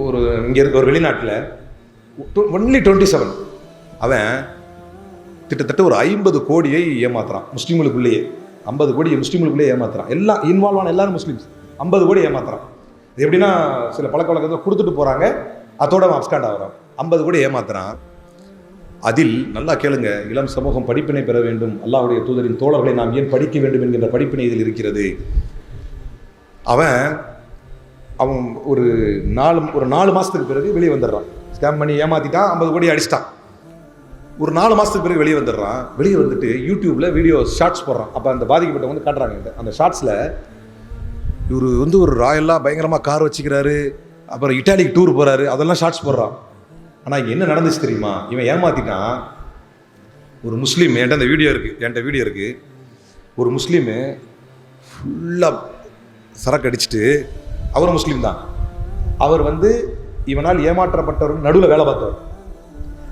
ஒரு இங்கே இருக்க ஒரு வெளிநாட்டில் ஒன்லி 27 அவன் கிட்டத்தட்ட ஒரு 50 கோடியை ஏமாத்துறான் முஸ்லீம்களுக்குள்ளேயே. 50 கோடி முஸ்லீம்களுக்குள்ளேயே ஏமாத்துறான். எல்லாம் இன்வால்வ் ஆன எல்லாரும் முஸ்லீம்ஸ். 50 கோடி ஏமாத்துறான். இது எப்படின்னா சில பழக்க வழக்கத்தில் கொடுத்துட்டு போகிறாங்க, அதோட அவன் அப்ஸ்காண்ட் ஆகிறான். 50 கோடி ஏமாத்துறான். அதில் நல்லா கேளுங்க, இளம் சமூகம் படிப்பினை பெற வேண்டும், அல்லாஹ்வுடைய தூதரின் தோழர்களை நாம் ஏன் படிக்க வேண்டும் என்கின்ற படிப்பினை இதில் இருக்கிறது. அவன் ஒரு 4 மாதத்துக்கு பிறகு வெளியே வந்துடுறான். ஸ்கேம் பண்ணி ஏமாற்றிட்டான், 50 கோடி அடிச்சிட்டான். ஒரு 4 மாதத்துக்கு பிறகு வெளியே வந்துடுறான். வெளியே வந்துட்டு யூடியூப்பில் வீடியோ ஷார்ட்ஸ் போடுறான். அப்போ அந்த பாதிக்கப்பட்டவங்க வந்து காட்டுறாங்க. அந்த ஷார்ட்ஸில் இவர் ஒரு ராயலாக பயங்கரமாக கார் வச்சுக்கிறாரு, அப்புறம் இட்டாலிக்கு டூர் போகிறாரு, அதெல்லாம் ஷார்ட்ஸ் போடுறான். ஆனால் இங்கே என்ன நடந்துச்சு தெரியுமா? இவன் ஏமாற்றிட்டான். ஒரு முஸ்லீம் என்கிட்ட வீடியோ இருக்குது. ஒரு முஸ்லீமு ஃபுல்லாக சரக்கு அடிச்சுட்டு, அவரும் முஸ்லீம் தான், அவர் வந்து இவனால் ஏமாற்றப்பட்டவர் நடுவில் வேலை பார்த்தவர்.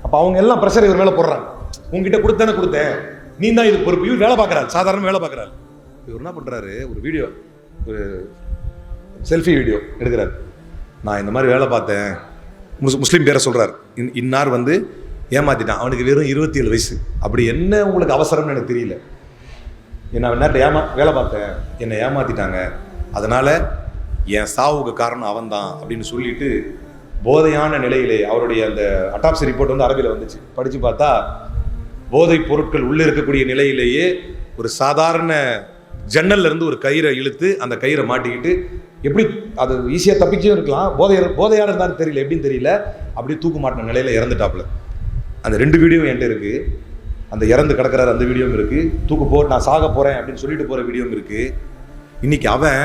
அப்போ அவங்க எல்லாம் ப்ரெஷர் இவர் மேலே போடுறாங்க. உங்ககிட்ட கொடுத்தேன், நீ தான் இது பொறுப்பு. இவர் வேலை பார்க்குறாரு, சாதாரண வேலை பார்க்குறாரு. இவர் என்ன பண்ணுறாரு, ஒரு செல்ஃபி வீடியோ எடுக்கிறார். நான் இந்த மாதிரி வேலை பார்த்தேன், முஸ்லீம் பேரை சொல்கிறார். இன்னார் வந்து ஏமாற்றிட்டான், அவனுக்கு வெறும் 27 வயசு. அப்படி என்ன உங்களுக்கு அவசரம்னு எனக்கு தெரியல, நான் நேரத்தை வேலை பார்த்தேன், என்னை ஏமாற்றிட்டாங்க, அதனால் என் சாவுக்கு காரணம் அவன் தான் அப்படின்னு சொல்லிட்டு போதையான நிலையிலே அவருடைய அந்த அட்டாப்சி ரிப்போர்ட் வந்து அரபியில் வந்துச்சு. படித்து பார்த்தா போதைப் பொருட்கள் உள்ளே இருக்கக்கூடிய நிலையிலேயே ஒரு சாதாரண ஜன்னல்ல இருந்து ஒரு கயிறை இழுத்து அந்த கயிறை மாட்டிக்கிட்டு, எப்படி அது ஈஸியாக தப்பிச்சும் இருக்கலாம், போதையாக இருந்தாலும் தெரியல, எப்படின்னு தெரியல, அப்படியே தூக்கு மாட்டின நிலையில் இறந்துட்டாப்புல. அந்த 2 வீடியோவும் என்கிட்ட இருக்குது. அந்த இறந்து கிடக்கிறார் அந்த வீடியோவும் இருக்குது. தூக்கு போட்டு நான் சாக போகிறேன் அப்படின்னு சொல்லிட்டு போகிற வீடியோவும் இருக்குது. இன்னைக்கு அவன்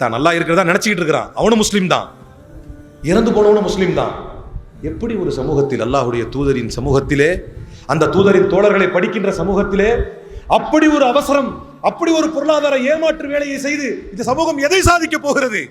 தான் நல்லா இருக்கிறதா நினச்சிக்கிட்டு இருக்கிறான். அவனும் முஸ்லீம் தான், இறந்து போனவனும் முஸ்லீம் தான். எப்படி ஒரு சமூகத்தில், அல்லாஹ்வுடைய தூதரின் சமூகத்திலே, அந்த தூதரின் தோழர்களை படிக்கின்ற சமூகத்திலே அப்படி ஒரு அவசரம், அப்படி ஒரு பொருளாதார ஏமாற்று வேலையை செய்து இந்த சமூகம் எதை சாதிக்க போகிறது?